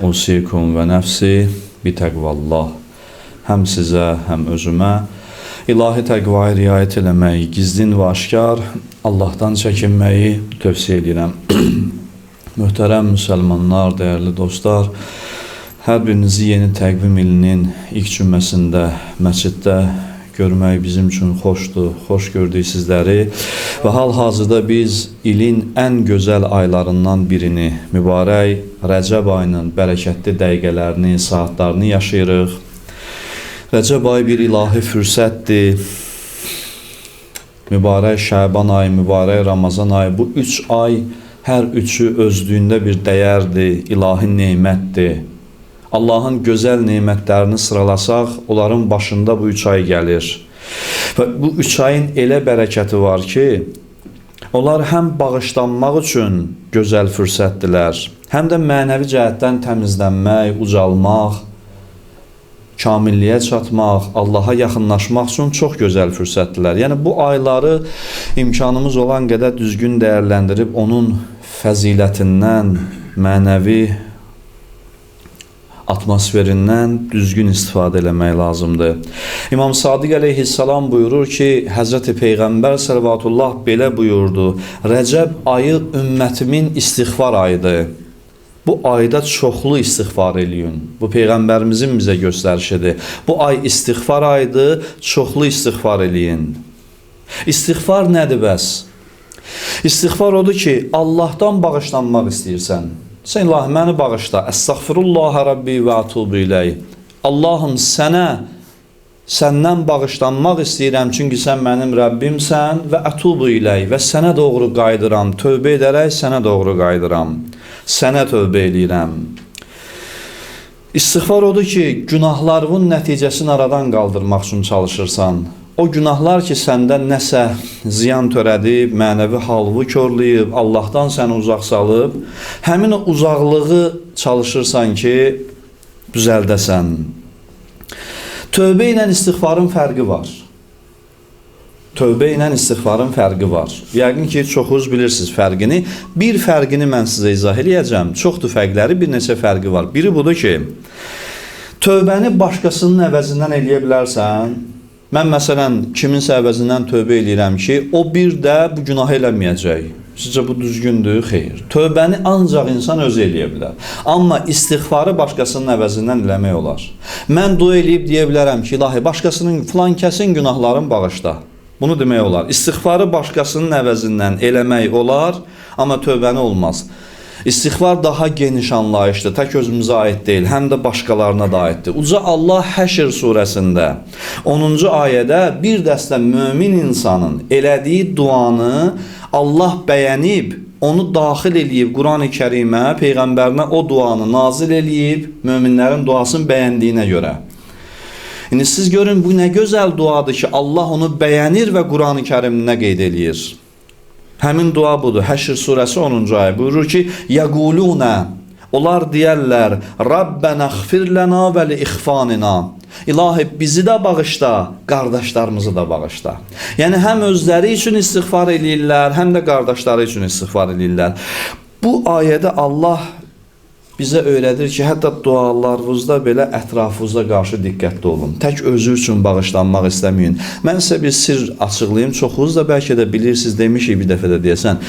usikum və nəfsi bitəqvallah. Həm sizə, həm özümə ilahi təqvaya riayət eləməyi, gizlin və aşkar Allahdan çəkinməyi tövsiyə edirəm. Möhtərəm müsəlmanlar, dəyərli dostlar, hər birinizi yeni təqvim ilinin ilk cüməsində, məsciddə görmək bizim üçün xoşdur, xoş gördük sizləri və hal-hazırda biz ilin ən gözəl aylarından birini, mübarək Rəcəb ayının bərəkətli dəqiqələrini, saatlarını yaşayırıq. Rəcəb ayı bir ilahi fürsətdir. Mübarək Şəban ayı, mübarək Ramazan ayı, bu 3 ay hər üçü özlüyündə bir dəyərdir, ilahi nemətdir. Allahın gözəl nemətlərini sıralasaq, onların başında bu 3 ay gəlir. Və bu 3 ayın elə bərəkəti var ki, onlar həm bağışlanmaq üçün gözəl fürsətdirlər, həm də mənəvi cəhətdən təmizlənmək, ucalmaq, kamilliyə çatmaq, Allaha yaxınlaşmaq üçün çox gözəl fürsətdirlər. Yəni bu ayları imkanımız olan qədər düzgün dəyərləndirib onun fəzilətindən, mənəvi atmosferindən düzgün istifadə eləmək lazımdır. İmam Sadiq əleyhissalam buyurur ki, Həzrəti Peyğəmbər səlvatullah belə buyurdu: Rəcəb ayı ümmətimin istiğfar ayıdır. Bu ayda çoxlu istiğfar eləyin. Bu Peyğəmbərimizin bizə göstərişidir. Bu ay istiğfar ayıdır, çoxlu istiğfar eləyin. İstiğfar nədir bəs? İstiğfar odur ki, Allahdan bağışlanmaq istəyirsən. Sən ilahi məni bağışla, əstəğfirullaha Rabbi və atubu iləyh. Allahım səndən bağışlanmaq istəyirəm, çünki sən mənim Rəbbimsən və ətubu iləyh və sənə doğru qayıdıram, tövbə edərək sənə doğru qayıdıram, sənə tövbə eləyirəm. İstiğfar odur ki, günahlarının nəticəsini aradan qaldırmaq üçün çalışırsan. O günahlar ki, səndə nəsə ziyan törədib, mənəvi halvı körləyib, Allahdan səni uzaq salıb, həmin o uzaqlığı çalışırsan ki, düzəldəsən. Tövbə ilə istiğfarın fərqi var. Tövbə ilə istiğfarın fərqi var. Yəqin ki, çoxunuz bilirsiniz fərqini. Bir fərqini mən sizə izah edəcəm. Çoxdur fərqləri, bir neçə fərqi var. Biri budur ki, tövbəni başqasının əvəzindən eləyə bilərsən. Mən məsələn, kiminsə əvəzindən tövbə eləyirəm ki, o bir də bu günahı eləməyəcək. Sizcə bu düzgündür? Xeyr. Tövbəni ancaq insan özü eləyə bilər. Amma istiğfarı başqasının əvəzindən eləmək olar. Mən dua eləyib deyə bilərəm ki, ilahi, başqasının, filan kəsin günahlarını bağışla. Bunu demək olar. İstiğfarı başqasının əvəzindən eləmək olar, amma tövbəni olmaz. İstiğfar daha geniş anlayışdır, tək özümüzə aid deyil, həm də başqalarına da aiddir. Uca Allah Həşr surəsində 10-cu ayədə bir dəstə mömin insanın elədiyi duanı Allah bəyənib, onu daxil eləyib Quran-ı Kərimə, Peyğəmbərinə o duanı nazil eləyib, möminlərin duasını bəyəndiyinə görə. Yəni siz görün, bu nə gözəl duadır ki, Allah onu bəyənir və Quran-ı Kəriminə qeyd eləyir. Həmin dua budur. Həşr surəsi 10-cu ayə buyurur ki, yəqulunə, onlar deyərlər, Rabbənə xfir lənə və li ixfanina. İlahi, bizi də bağışla, qardaşlarımızı da bağışla. Yəni, həm özləri üçün istiğfar eləyirlər, həm də qardaşları üçün istiğfar eləyirlər. Bu ayədə Allah bizə öyrədir ki, hətta dualarınızda belə ətrafınıza qarşı diqqətli olun. Tək özü üçün bağışlanmaq istəməyin. Mən sizə bir sir açıqlayayım. Çoxunuz da bəlkə də bilirsiniz, demişik bir dəfə də deyəsən.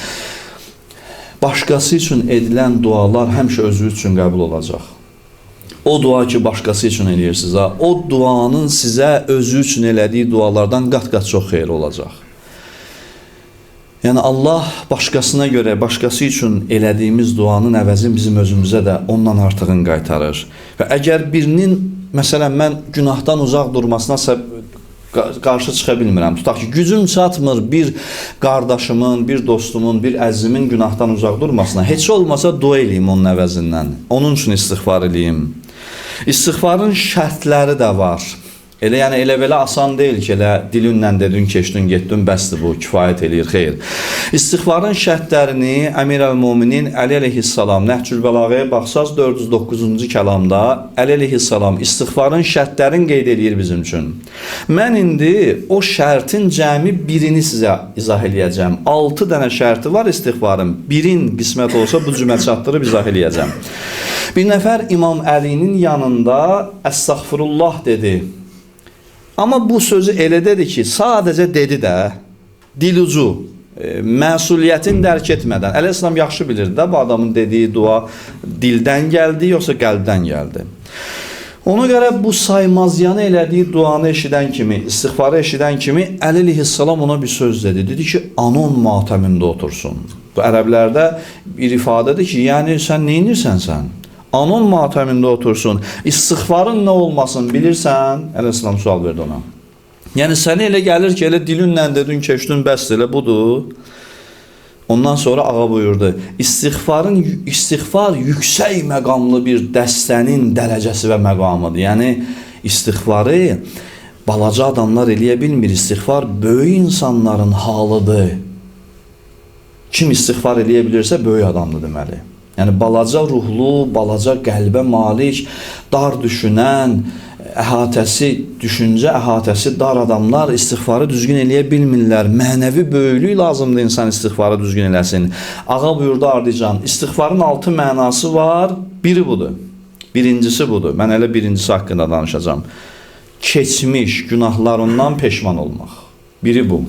Başqası üçün edilən dualar həmişə özü üçün qəbul olacaq. O dua ki, başqası üçün eləyirsiniz, o duanın sizə özü üçün elədiyi dualardan qat-qat çox xeyir olacaq. Yəni Allah başqasına görə, başqası üçün elədiyimiz duanın əvəzini bizim özümüzə də ondan artığını qaytarır. Və əgər birinin, məsələn, mən günahdan uzaq durmasına qarşı çıxa bilmirəm. Tutaq ki, gücüm çatmır bir qardaşımın, bir dostumun, bir əzimin günahdan uzaq durmasına. Heç olmasa dua eləyim onun əvəzindən. Onun üçün istiğfar eləyim. İstiğfarın şərtləri də var. Yəni elə belə asan deyil ki, elə dilinlə dedin, keçdin, getdin, bəsdir bu, kifayət eləyir, xeyr. İstiğfarın şərtlərini Əmir-əl-Müminin Əli əleyhissalam Nəhcül Bəlağəyə baxsaz 409-cu kəlamda Əli əleyhissalam istiğfarın şərtlərini qeyd eləyir bizim üçün. Mən indi o şərtin cəmi birini sizə izah eləyəcəm. 6 dənə şərti var istiğfarın. Birin qismət olsa bu cümlə çatdırıb izah eləyəcəm. Bir nəfər İmam Əlinin yanında əstəğfirullah dedi. Amma bu sözü elə dedi ki, sadəcə dedi də, dilucu, məsuliyyətin dərk etmədən. Əleyhisselam yaxşı bilirdi də bu adamın dediyi dua dildən gəldi, yoxsa qəlbdən gəldi. Ona görə bu saymazyanı elədiyi duanı eşidən kimi, istiğfarı eşidən kimi Əli əleyhissalam ona bir söz dedi. Dedi ki, anon matəmində otursun. Bu ərəblərdə bir ifadədir ki, yəni sən neynirsən sən? Anon matəmində otursun. İstiğfarın nə olmasın bilirsən? Əleyhissalam sual verdi ona. Yəni sənə elə gəlir ki, elə dilinlə dedin, keçdin, bəs elə budur. Ondan sonra ağa buyurdu. İstiğfar yüksək məqamlı bir dəstənin dərəcəsi və məqamıdır. Yəni istiğfarı balaca adamlar eləyə bilmir. İstiğfar böyük insanların halıdır. Kim istiğfar eləyə bilirsə böyük adamdır deməli. Yəni balaca ruhlu, balaca qəlbə malik, dar düşünən, düşüncə əhatəsi dar adamlar istiğfarı düzgün eləyə bilmirlər. Mənəvi böyüklük lazımdır insan istiğfarı düzgün eləsin. Ağa buyurdu ardıcan, istiğfarın 6 mənası var. Biri budur. Birincisi budur. Mən elə birincisi haqqında danışacağım. Keçmiş günahlarından peşman olmaq. Biri bu.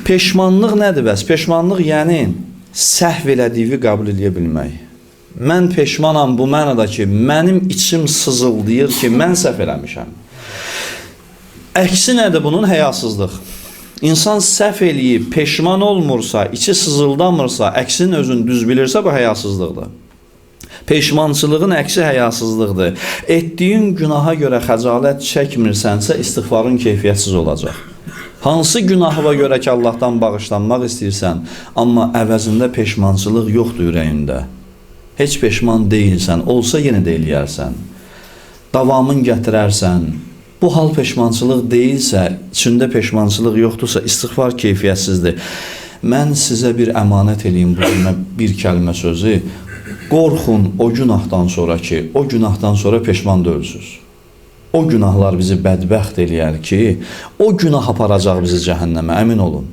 Peşmanlıq nədir bəs? Peşmanlıq yəni səhv elədiyini qəbul edə bilmək. Mən peşmanam bu mənada ki, mənim içim sızıldayır ki, mən səhv eləmişəm. Əksi nədir bunun? Həyasızlıq. İnsan səhv eləyib, peşman olmursa, içi sızıldamırsa, əksinin özünü düz bilirsə, bu həyasızlıqdır. Peşmançılığın əksi həyasızlıqdır. Etdiyin günaha görə xəcalət çəkmirsənsə, istiğfarın keyfiyyətsiz olacaq. Hansı günahıva görə ki, Allahdan bağışlanmaq istəyirsən, amma əvəzində peşmançılıq yoxdur ürəyində. Heç peşman deyilsən, olsa yenə də eləyərsən. Davamın gətirərsən. Bu hal peşmançılıq deyilsə, içində peşmançılıq yoxdursa, istiğfar keyfiyyətsizdir. Mən sizə bir əmanət eləyim bu bir kəlmə sözü. Qorxun o günahdan sonra ki, o günahdan sonra peşman deyilsiniz. O günahlar bizi bədbəxt eləyər ki, o günah aparacaq bizi cəhənnəmə, əmin olun.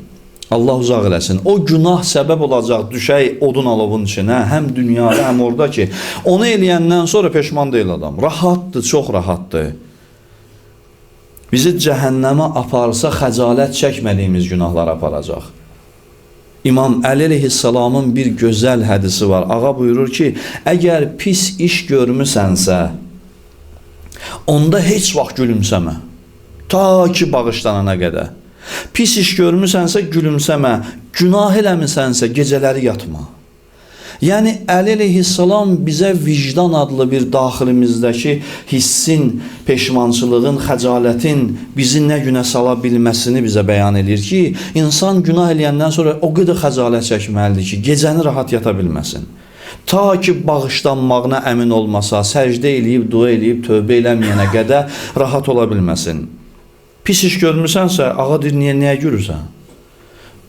Allah uzaq eləsin. O günah səbəb olacaq düşək odun alovun içinə, həm dünyada, həm orada ki, onu eləyəndən sonra peşman deyil adam. Rahatdır, çox rahatdır. Bizi cəhənnəmə aparsa xəcalət çəkmədiyimiz günahlar aparacaq. İmam Əli əleyhissalamın bir gözəl hədisi var. Ağa buyurur ki, əgər pis iş görmüsənsə, onda heç vaxt gülümsəmə. Ta ki bağışlanana qədər. Pis iş görmüsənsə gülümsəmə, günah eləmisənsə gecələri yatma. Yəni Əli əleyhissalam bizə vicdan adlı bir daxilimizdəki hissin, peşmançılığın, xəcalətin bizi nə günə sala bilməsini bizə bəyan edir ki, insan günah eləyəndən sonra o qədər xəcalət çəkməlidir ki, gecəni rahat yata bilməsin. Ta ki bağışlanmağına əmin olmasa, səcdə eləyib, dua eləyib, tövbə eləməyənə qədər rahat ola bilməsin. Pis iş görmüsənsə, ağa deyir, niyə gülürsən?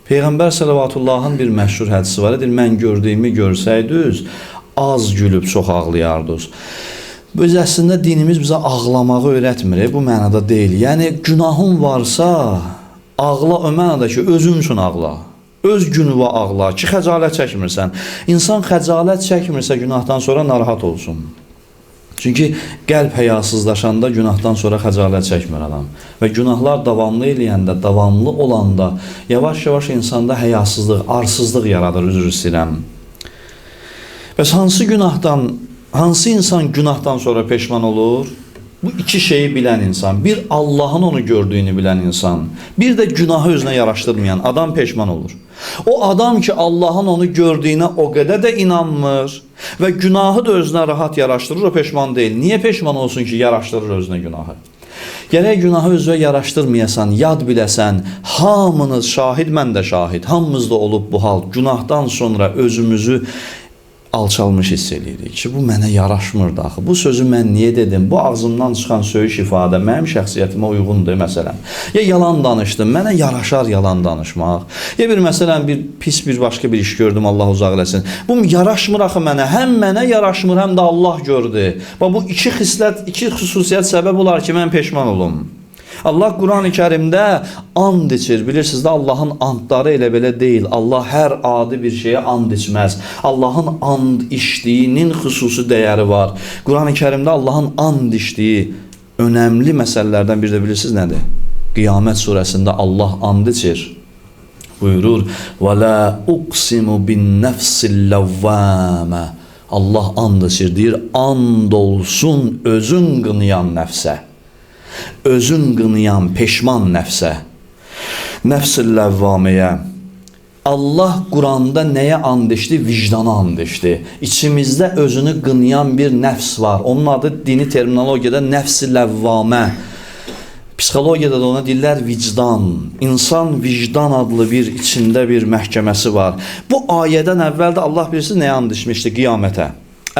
Peyğəmbər səllavatullahın bir məşhur hədisi var. Edir, mən gördüyümü görsəydiniz, az gülüb çox ağlayardınız. Biz əslində dinimiz bizə ağlamağı öyrətmir, bu mənada deyil. Yəni günahın varsa, ağla o mənada ki, özün üçün ağla. Öz günüvə ağla ki, xəcalət çəkmirsən. İnsan xəcalət çəkmirsə günahdan sonra narahat olsun. Çünki qəlb həyasızlaşanda günahdan sonra xəcalət çəkmir adam. Və günahlar davamlı eləyəndə, davamlı olanda yavaş-yavaş insanda həyasızlıq, arsızlıq yaradır, üzr istəyirəm. Bəs hansı insan günahdan sonra peşman olur? Bu iki şeyi bilən insan. Bir, Allahın onu gördüyünü bilən insan. Bir də günahı özünə yaraşdırmayan adam peşman olur. O adam ki, Allahın onu gördüyünə o qədər də inanmır və günahı da özünə rahat yaraşdırır, o peşman deyil. Niyə peşman olsun ki, yaraşdırır özünə günahı? Gərək günahı özünə yaraşdırmayasan, yad biləsən, hamınız şahid, mən də şahid, hamımızda olub bu hal. Günahdan sonra özümüzü alçalmış hiss edirik ki, bu mənə yaraşmırdı axı. Bu sözü mən niyə dedim? Bu ağzımdan çıxan söyüş ifadə mənim şəxsiyyətimə uyğundur, məsələn. Ya yalan danışdım, mənə yaraşar yalan danışmaq. Ya bir məsələn, pis başqa bir iş gördüm, Allah uzaq eləsin. Bu yaraşmır axı mənə, həm mənə yaraşmır, həm də Allah gördü. Bu iki xüsusiyyət səbəb olar ki, mən peşman olum. Allah Quran-ı Kerimdə and içir. Bilirsiniz də Allahın andları elə belə deyil. Allah hər adi bir şeyə and içməz. Allahın and içdiyinin xüsusi dəyəri var. Quran-ı Kerimdə Allahın and içdiyi önəmli məsələlərdən biri də bilirsiniz nədir? Qiyamət surəsində Allah and içir. Buyurur: "Və la uqsimu bin nefsil lawwama." Allah and içir, deyir, and olsun özün qınayan nəfsə. Özün qınayan peşman nəfsə. Nəfs-i ləvvaməyə. Allah Quranda nəyə and içdi? Vicdana and içdi. İçimizdə özünü qınayan bir nəfs var. Onun adı dini terminologiyada nəfs-i ləvvamə. Psixologiyada da ona deyirlər vicdan. İnsan vicdan adlı bir içində bir məhkəməsi var. Bu ayədən əvvəl də Allah bilirsiniz nəyə and içmişdi? Qiyamətə.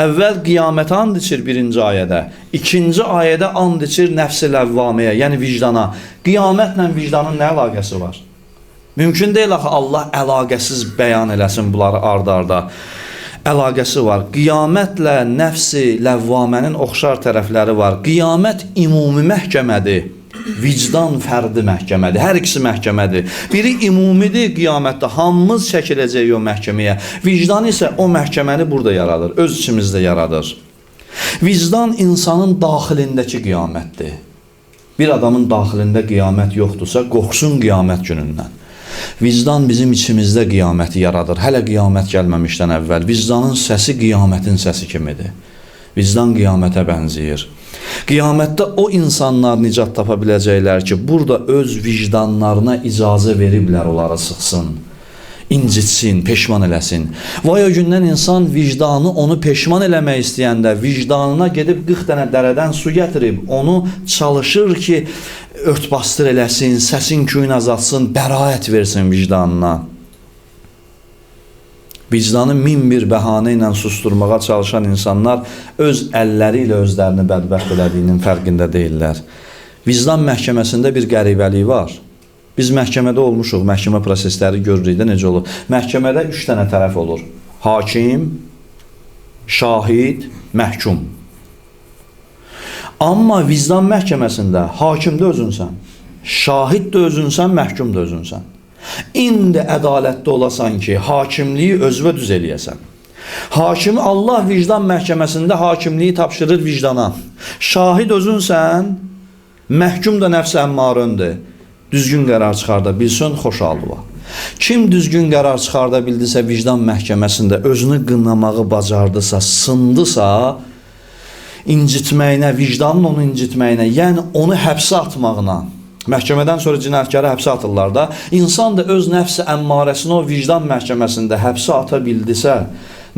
Əvvəl qiyamətə and içir birinci ayədə. İkinci ayədə and içir nəfs-i ləvvaməyə, yəni vicdana. Qiyamətlə vicdanın nə əlaqəsi var? Mümkün deyil axı Allah əlaqəsiz bəyan eləsin bunları ard-arda. Əlaqəsi var. Qiyamətlə nəfs-i ləvvamənin oxşar tərəfləri var. Qiyamət ümumi məhkəmədir. Vicdan fərdi məhkəmədir. Hər ikisi məhkəmədir. Biri ümumidir, qiyamətdə hamımız çəkiləcək o məhkəməyə. Vicdan isə o məhkəməni burada yaradır, öz içimizdə yaradır. Vicdan insanın daxilindəki qiyamətdir. Bir adamın daxilində qiyamət yoxdursa, qorxsun qiyamət günündən. Vicdan bizim içimizdə qiyaməti yaradır. Hələ qiyamət gəlməmişdən əvvəl. Vicdanın səsi qiyamətin səsi kimidir. Vicdan qiyamətə bənzəyir. Qiyamətdə o insanlar nicat tapa biləcəklər ki, burada öz vicdanlarına icazə veriblər onları sıxsın, incitsin, peşman eləsin. Vay o gündən insan vicdanı onu peşman eləmək istəyəndə vicdanına gedib 40 dənə dərədən su gətirib, onu çalışır ki, örtbasdır eləsin, səsin küyün azatsın, bəraət versin vicdanına. Vicdanı min bir bəhanə ilə susturmağa çalışan insanlar öz əlləri ilə özlərini bədbəxt elədiyinin fərqində deyirlər. Vicdan məhkəməsində bir qəribəlik var. Biz məhkəmədə olmuşuq, məhkəmə prosesləri görürük də necə olur. Məhkəmədə 3 dənə tərəf olur. Hakim, şahid, məhkum. Amma vicdan məhkəməsində hakim də özünsən, şahid də özünsən, məhkum da özünsən. İndi ədalətdə olasan ki, hakimliyi özünə düz eləyəsən. Hakimi Allah vicdan məhkəməsində hakimliyi tapşırır vicdana. Şahid özünsən, məhkum da nəfs əmmarındır. Düzgün qərar çıxarda bilsin, xoşallığa. Kim düzgün qərar çıxarda bildisə vicdan məhkəməsində özünü qınamağı bacardısa, sındısa, incitməyinə, vicdanın onu incitməyinə, yəni onu həbsə atmağına, məhkəmədən sonra cinayətkarı həbsə atırlar da, insan da öz nəfsi əmmarəsini o vicdan məhkəməsində həbsə ata bildisə,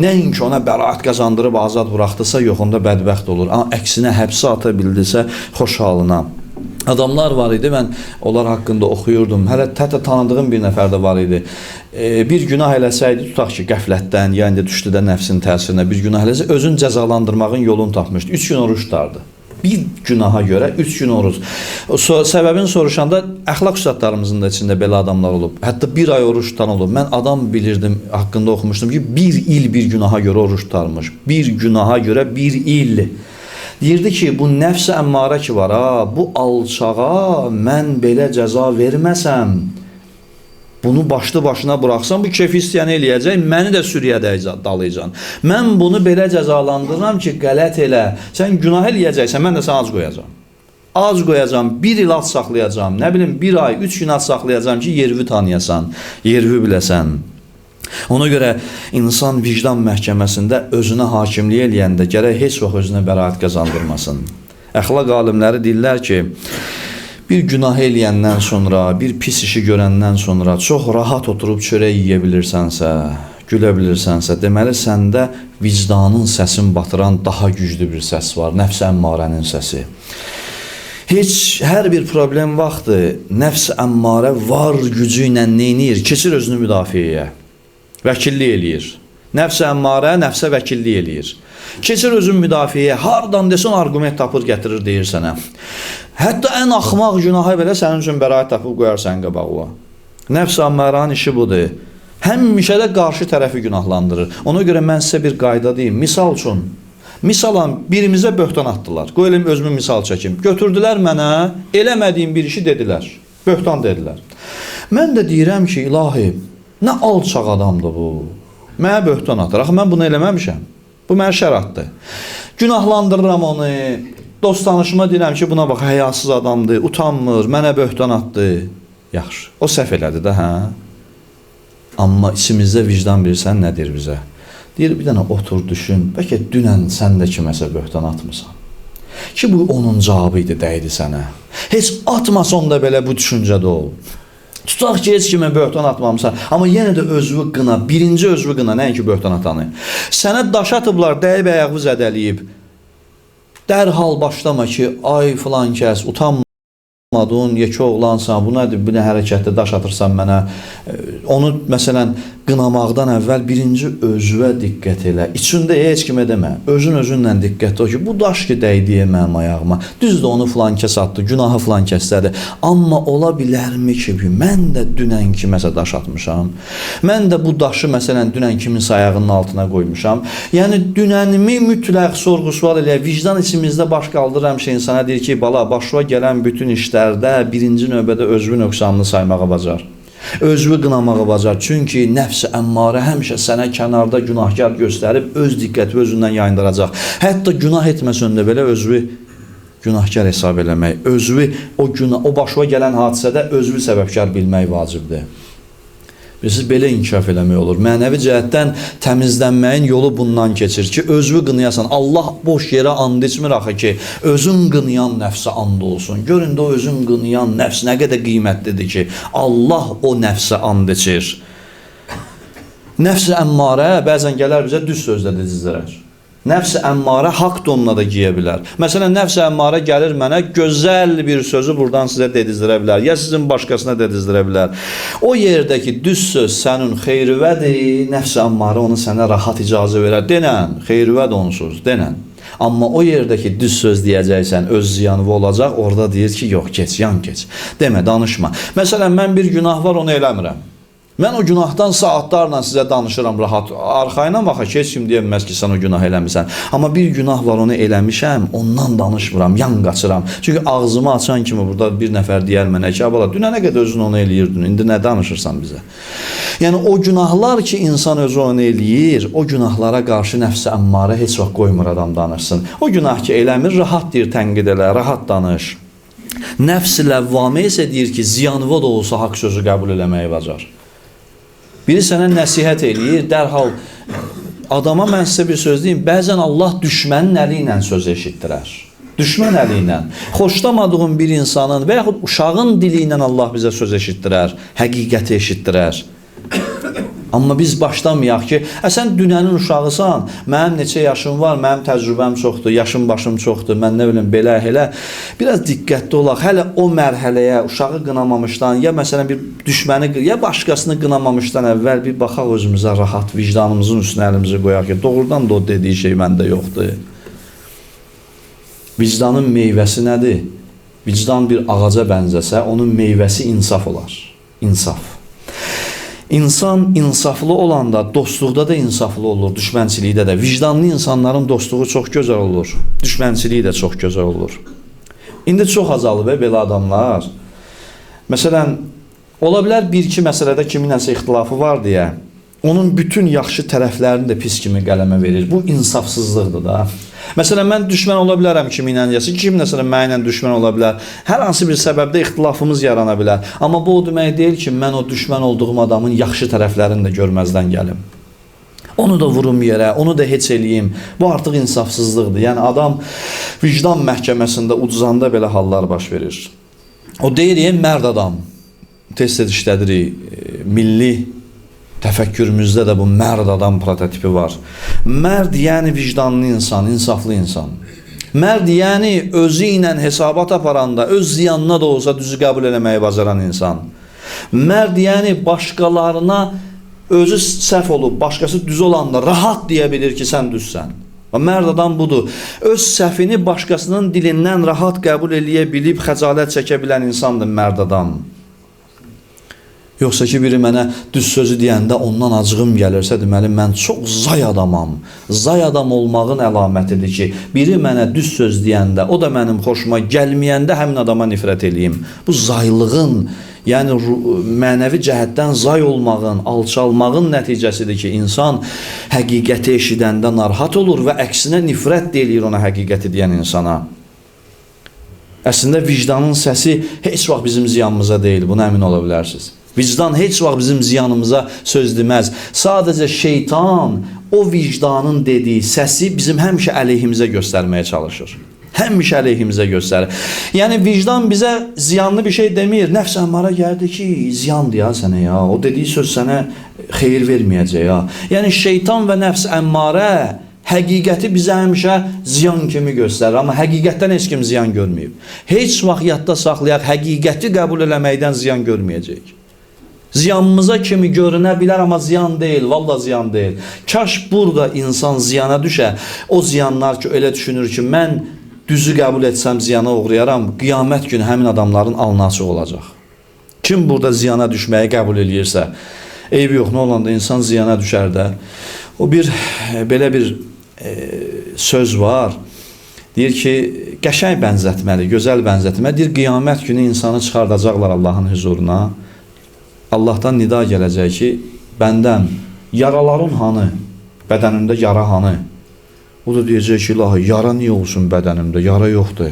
nəinki ona bəraət qazandırıb azad buraxdısa, yox, onda bədbəxt olur. Amma əksinə həbsə ata bildisə, xoş halına. Adamlar var idi, mən onlar haqqında oxuyurdum. Hələ hətta tanıdığım bir nəfər də var idi. Bir günah eləsəydi, tutaq ki, qəflətdən, yəni düşdü də nəfsin təsirinə bir günah eləsə, özün cəzalandırmağın yolunu tapmışdı. 3 gün oruç tutardı. Bir günaha görə 3 gün oruç. Səbəbini soruşanda əxlaq üstadlarımızın da içində belə adamlar olub. Hətta 1 ay oruç tutan olub. Mən adam bilirdim, haqqında oxumuşdum ki, 1 il bir günaha görə oruç tutarmış. Bir günaha görə 1 il. Deyirdi ki, bu nəfs-i əmmarə ki var, bu alçağa mən belə cəza verməsəm, bunu başlı başına buraxsam, bu keyfi istəyəni eləyəcək, məni də sürüyə dalayacaq. Mən bunu belə cəzalandırıram ki, qələt elə. Sən günah eləyəcəksən, mən də sən ac qoyacam. Az qoyacam, 1 il az saxlayacam, nə bilim 1 ay, 3 gün az saxlayacam ki, yervi tanıyasan, yervi biləsən. Ona görə insan vicdan məhkəməsində özünə hakimlik eləyəndə gərək heç vaxt özünə bəraət qazandırmasın. Əxlaq alimləri deyirlər ki, bir günah eləyəndən sonra, bir pis işi görəndən sonra çox rahat oturub çörək yeyə bilirsənsə, gülə bilirsənsə, deməli səndə vicdanın səsin batıran daha güclü bir səs var, nəfs əmmarənin səsi. Hər bir problem vaxtı nəfs əmmarə var gücü ilə neynir? Keçir özünü müdafiəyə, vəkillik eləyir. Nəfs əmmarə nəfsə vəkillik eləyir. Keçir özün müdafiəyə, hardan desən argument tapır, gətirir, deyir sənə. Hətta ən axmaq günahı belə sənin üçün bəraət tapıb qoyar sənin qabağına. Nəfs əmmarənin işi budur. Həmişə də qarşı tərəfi günahlandırır. Ona görə mən sizə bir qayda deyim. Misal üçün, Misalan, birimizə böhtan atdılar. Qoyalım özümü misal çəkim. Götürdülər mənə, eləmədiyim bir işi dedilər. Böhtan dedilər. Mən də deyirəm ki, ilahi, nə alçaq adamdır bu. Mənə böhtan atır. Axı mən bunu eləməmişəm. Bu mənə şəratdır. Günahlandırıram onu. Dost tanışıma deyirəm ki, buna bax, həyasız adamdır, utanmır, mənə böhtan atdı. Yaxşı, o səhv elədi də, hə? Amma içimizdə vicdan bilirsən, nə deyir bizə? Deyir, bir dənə otur, düşün, bəlkə dünən sən də kiməsə böhtan atmısan. Ki, bu onun cavabı idi, dəydi sənə. Heç atmasan da belə bu düşüncədə ol. Tutaq ki, heç kimə böhtan atmamısan, amma yenə də özünü qına, birinci özünü qına, nəinki böhtan atanı. Sənə daş atıblar, dəyib ayağını zədəliyib. Dərhal başlama ki, ay filan kəs, utanmadın, yekə oğlansan, bu nədir, bir hərəkətdə daş atırsan mənə. Onu, məsələn, qınamaqdan əvvəl birinci özünə diqqət elə. İçində heç kimə demə. Özünlə diqqət o ki, bu daş ki, dəydiyə mənim ayağıma. Düzdür, onu filan kəs atdı, günahı filan kəslədi. Amma ola bilərmi ki, mən də dünən kiməsə daş atmışam. Mən də bu daşı, məsələn, dünən kiminsə ayağının altına qoymuşam. Yəni, dünənimi mütləq sorğu-sual elə, vicdan içimizdə baş qaldırıram şey insana deyir ki, bala, başına gələn bütün işlərdə birinci növbədə özünü nöqsanını saymağa bacar. Özünü qınamağı bacar. Çünki nəfs-i əmmarə həmişə sənə kənarda günahkar göstərib öz diqqəti özündən yayındıracaq. Hətta günah etməsən də belə özünü günahkar hesab eləmək, özünü o başına gələn hadisədə özünü səbəbkar bilmək vacibdir. Bilirsiniz, belə inkişaf eləmək olur. Mənəvi cəhətdən təmizlənməyin yolu bundan keçir ki, özünü qınayasan. Allah boş yerə and içmir axı ki, özün qınayan nəfsə and olsun. Görün də o özün qınayan nəfs nə qədər qiymətlidir ki, Allah o nəfsə and içir. Nəfs-i əmmarə bəzən gələr bizə düz sözlə dedizdirər. Nəfs-i əmmarə haqq donuna da giyə bilər. Məsələn, nəfs-i əmmarə gəlir mənə gözəl bir sözü buradan sizə dedizdirə bilər. Ya sizin başqasına dedizdirə bilər. O yerdəki düz söz sənin xeyrüvədir, nəfs-i əmmarə onu sənə rahat icazə verər. Denən, xeyrüvəd onsuz, denən. Amma o yerdəki düz söz deyəcəksən, öz ziyanı olacaq, orada deyir ki, yox, keç, yan keç. Demə, danışma. Məsələn, mən bir günah var, onu eləmirəm. Mən o günahdan saatlarla sizə danışıram rahat. Arxayına baxa ki, heç kim deyəməz ki, sən o günah eləmirsən. Amma bir günah var, onu eləmişəm, ondan danışmıram, yan qaçıram. Çünki ağzımı açan kimi burada bir nəfər deyər mənə ki, abala, dünənə qədər özün onu eləyirdin, indi nə danışırsan bizə? Yəni, o günahlar ki, insan özü onu eləyir, o günahlara qarşı nəfs-i əmmarə heç vaxt qoymur adam danışsın. O günah ki, eləmir, rahat deyir, tənqid elə, rahat danış. Nəfs-i ləvvamə isə deyir ki, ziyanıva da olsa haqq sözü qəbul eləməyi bacar. Biri sənə nəsihət eləyir, dərhal adama mən sizə bir söz deyim, bəzən Allah düşmənin əli ilə söz eşitdirər. Düşmən əli ilə. Xoşlamadığın bir insanın və yaxud uşağın dili ilə Allah bizə söz eşitdirər, həqiqəti eşitdirər. Amma biz başlamayaq ki, sən dünənin uşağısan, mənim neçə yaşım var, mənim təcrübəm çoxdur, yaşım başım çoxdur, mən nə bilim, belə, elə. Biraz diqqətli olaq, hələ o mərhələyə, uşağı qınamamışdan, ya məsələn bir düşməni, ya başqasını qınamamışdan əvvəl bir baxaq özümüzə rahat, vicdanımızın üstünə əlimizi qoyaq ki, doğrudan da o dediyi şey məndə yoxdur. Vicdanın meyvəsi nədir? Vicdan bir ağaca bənzəsə, onun meyvəsi insaf olar. İnsaf. İnsan insaflı olanda dostluqda da insaflı olur, düşmənçilikdə də. Vicdanlı insanların dostluğu çox gözəl olur, düşmənçiliyi də çox gözəl olur. İndi çox azalıb belə adamlar. Məsələn, ola bilər bir-iki məsələdə kiminləsə ixtilafı var deyə, onun bütün yaxşı tərəflərini də pis kimi qələmə verir. Bu insafsızlıqdır da. Məsələn, mən düşmən ola bilərəm kiminlə, kim məsələn mənimlə düşmən ola bilər. Hər hansı bir səbəbdə ixtilafımız yarana bilər. Amma bu o demək deyil ki, mən o düşmən olduğum adamın yaxşı tərəflərini də görməzdən gəlim. Onu da vurum yerə, onu da heç eləyim. Bu artıq insafsızlıqdır. Yəni adam vicdan məhkəməsində ucuzanda belə hallar baş verir. O deyir, mərd adam. Tez-tez işlədirik, milli təfəkkürümüzdə də bu mərd adam prototipi var. Mərd yəni vicdanlı insan, insaflı insan. Mərd yəni özü ilə hesabat aparanda, öz ziyanına da olsa düzü qəbul eləməyi bacaran insan. Mərd yəni başqalarına özü səhv olub, başqası düz olanda rahat deyə bilir ki, sən düzsən. Mərd adam budur. Öz səhvini başqasının dilindən rahat qəbul eləyə bilib, xəcalət çəkə bilən insandır mərd adam. Yoxsa ki, biri mənə düz sözü deyəndə ondan acığım gəlirsə, deməli, mən çox zay adamam. Zay adam olmağın əlamətidir ki, biri mənə düz söz deyəndə, o da mənim xoşuma gəlməyəndə həmin adama nifrət eləyim. Bu zaylığın, yəni mənəvi cəhətdən zay olmağın, alçalmağın nəticəsidir ki, insan həqiqəti eşidəndə narahat olur və əksinə nifrət deyir ona həqiqəti deyən insana. Əslində, vicdanın səsi heç vaxt bizim ziyanımıza deyil, buna əmin ola bilərsiniz. Vicdan heç vaxt bizim ziyanımıza söz deməz. Sadəcə şeytan o vicdanın dediyi səsi bizim həmişə əleyhimizə göstərməyə çalışır. Həmişə əleyhimizə göstərir. Yəni, vicdan bizə ziyanlı bir şey demir. Nəfs əmmara gəldi ki, ziyandır ya sənə ya. O dediyi söz sənə xeyir verməyəcək ya. Yəni, şeytan və nəfs əmmara həqiqəti bizə həmişə ziyan kimi göstərir. Amma həqiqətdən heç kim ziyan görməyib. Heç vaxt yadda saxlayaq, həqiqəti qəbul eləməkdən ziyan görməyəcək. Ziyanımıza kimi görünə bilər, amma ziyan deyil, valla ziyan deyil. Kaş burada insan ziyana düşə, o ziyanlar ki, elə düşünür ki, mən düzü qəbul etsəm ziyana uğrayaram, qiyamət günü həmin adamların alnı açıq olacaq. Kim burada ziyana düşməyi qəbul eləyirsə, eybi yox, nə olanda insan ziyana düşər də. O belə bir söz var, deyir ki, qəşəng bənzətməli, gözəl bənzətməli, deyir, qiyamət günü insanı çıxardacaqlar Allahın huzuruna. Allahdan nida gələcək ki, bəndəm, yaraların hanı, bədənimdə yara hanı? O da deyəcək ki, ilahi, yara niyə olsun bədənimdə, yara yoxdur.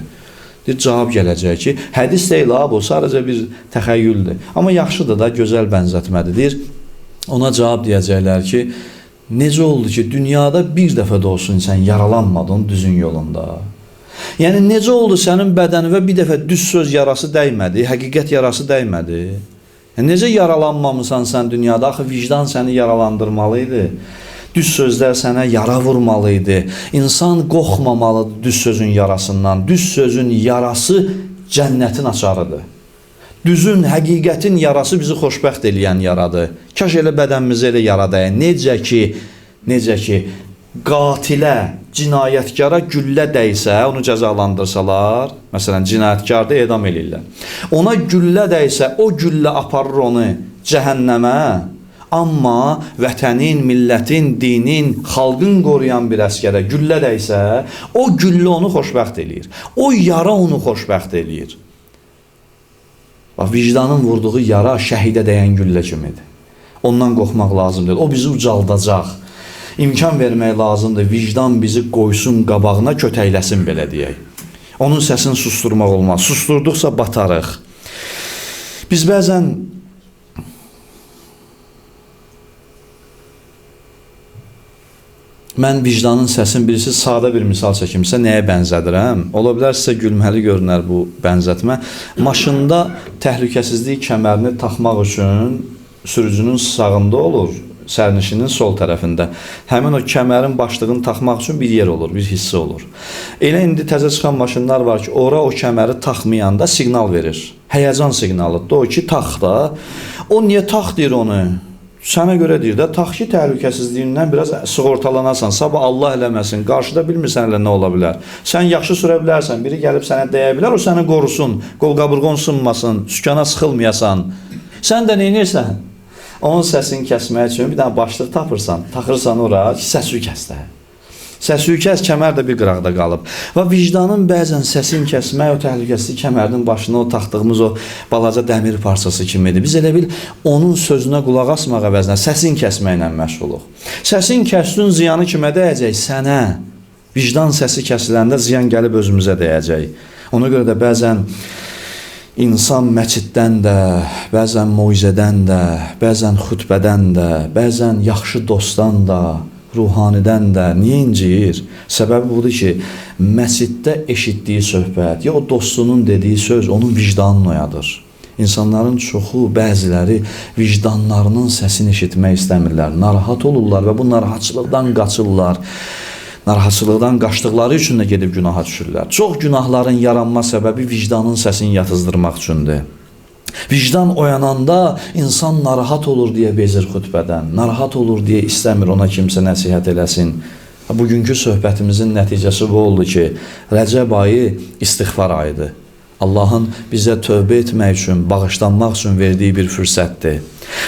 Deyir, cavab gələcək ki, hədis deyil, bu sadəcə bir təxəyyüldür. Amma yaxşıdır da, gözəl bənzətmədir. Deyir, ona cavab deyəcəklər ki, necə oldu ki, dünyada bir dəfə də olsun sən yaralanmadın düzün yolunda? Yəni, necə oldu sənin bədənivə bir dəfə düz söz yarası dəymədi, həqiqət yarası dəymədi? Necə yaralanmamısan sən dünyada? Axı vicdan səni yaralandırmalıydı. Düz sözlər sənə yara vurmalıydı. İnsan qorxmamalıdır düz sözün yarasından. Düz sözün yarası cənnətin açarıdır. Düzün, həqiqətin yarası bizi xoşbəxt eləyən yaradır. Kaş elə bədənimizə elə yara dəyə. Necə ki, qatilə, cinayətkara güllə dəysə, onu cəzalandırsalar, məsələn, cinayətkarda edam eləyirlər. Ona güllə dəysə, o güllə aparır onu cəhənnəmə, amma vətənin, millətin, dinin, xalqın qoruyan bir əskərə güllə dəysə, o güllə onu xoşbəxt eləyir. O yara onu xoşbəxt eləyir. Vicdanın vurduğu yara şəhidə dəyən güllə kimidir. Ondan qorxmaq lazımdır. O bizi ucaldacaq. İmkan vermək lazımdır, vicdan bizi qoysun qabağına, kötəkləsin belə deyək. Onun səsini susturmaq olmaz. Susturduqsa batarıq. Biz bəzən mən vicdanın səsini birisi sadə bir misal çəkimsə nəyə bənzədirəm? Ola bilər sizə gülməli görünər bu bənzətmə. Maşında təhlükəsizlik kəmərini taxmaq üçün sürücünün sağında olur, sərnişinin sol tərəfində. Həmin o kəmərin başlığını taxmaq üçün bir yer olur, bir hissə olur. Elə indi təzə çıxan maşınlar var ki, ora o kəməri taxmayanda siqnal verir. Həyəcan siqnalıdır. O ki, tax da. O niyə tax deyir onu? Sənə görə deyir də, tax ki, təhlükəsizliyindən biraz sığortalanasan, sabah Allah eləməsin, qarşıda bilmirsən elə nə ola bilər. Sən yaxşı sürə bilərsən, biri gəlib sənə dəyə bilər, o səni qorusun, qol qaburğon sınmasın, sükana sıxılmayasan. Sən də neynirsən? Onun səsini kəsmək üçün bir dənə başlıq tapırsan, taxırsan ora, səsi kəs də. Səsi kəs, kəmər də bir qıraqda qalıb. Və vicdanın bəzən səsini kəsmək, o təhlükəsizlik kəmərinin başına o taxdığımız o balaca dəmir parçası kimidir. Biz elə bil onun sözünə qulaq asmaq əvəzinə səsini kəsməklə məşğuluq. Səsin kəsdin ziyanı kimə dəyəcək? Sənə. Vicdan səsi kəsiləndə ziyan gəlib özümüzə dəyəcək. Ona görə də bəzən İnsan məsciddən də, bəzən moizədən də, bəzən xütbədən də, bəzən yaxşı dostdan da, ruhanidən də niyə inciyir? Səbəbi budur ki, məsciddə eşitdiyi söhbət, ya o dostunun dediyi söz onun vicdanını oyadır. İnsanların çoxu, bəziləri vicdanlarının səsini eşitmək istəmirlər, narahat olurlar və bu narahatçılıqdan qaçırlar. Narahatçılıqdan qaçdıqları üçün də gedib günaha düşürlər. Çox günahların yaranma səbəbi vicdanın səsini yatızdırmaq üçündür. Vicdan oyananda insan narahat olur deyə bezir xütbədən, narahat olur deyə istəmir ona kimsə nəsihət eləsin. Bugünkü söhbətimizin nəticəsi bu oldu ki, Rəcəb ayı istiğfar ayıdır. Allahın bizə tövbə etmək üçün, bağışlanmaq üçün verdiyi bir fürsətdir.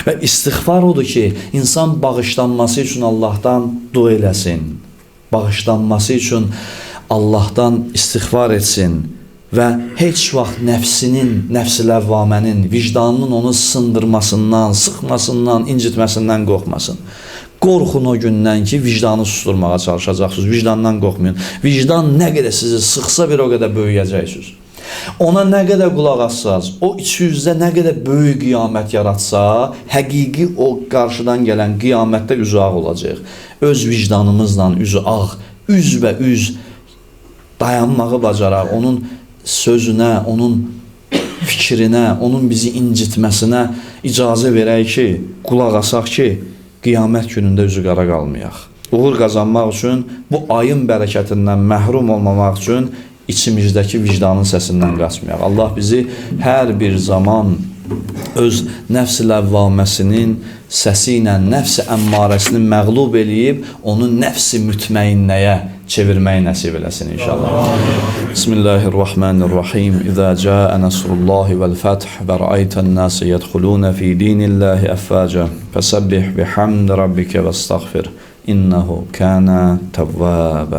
Və istiğfar odur ki, insan bağışlanması üçün Allahdan dua eləsin. Bağışlanması üçün Allahdan istiğfar etsin və heç vaxt nəfs-i-ləvvamənin, vicdanının onu sındırmasından, sıxmasından, incitməsindən qorxmasın. Qorxun o gündən ki, vicdanı susturmağa çalışacaqsınız. Vicdandan qorxmayın. Vicdan nə qədər sizi sıxsa bir o qədər böyüyəcəksiniz. Ona nə qədər qulaq assaz, o içinizdə nə qədər böyük qiyamət yaratsa, həqiqi o qarşıdan gələn qiyamətdə üzü ağ olacaq. Öz vicdanımızla üzü ağ, üzbəüz dayanmağı bacaraq, onun sözünə, onun fikrinə, onun bizi incitməsinə icazə verək ki, qulaq asaq ki, qiyamət günündə üzü qara qalmayaq. Uğur qazanmaq üçün, bu ayın bərəkətindən məhrum olmamaq üçün içimizdəki vicdanın səsindən qaçmayaq. Allah bizi hər bir zaman öz nəfs-i-ləvvaməsinin səsi ilə nəfs-i əmmarəsini məğlub eləyib, onu nəfs-i mütməinnəyə çevirməyi nəsib eləsin inşallah. Bismillahirrahmanirrahim. İzə cəə nəsrullahi vəl-fəth və rəaytən nəsə yədxulunə fi dinillahi əffəcə fəsəbbih bihamd rabbikə və estəğfir. İnnehu kənə təvvəbə.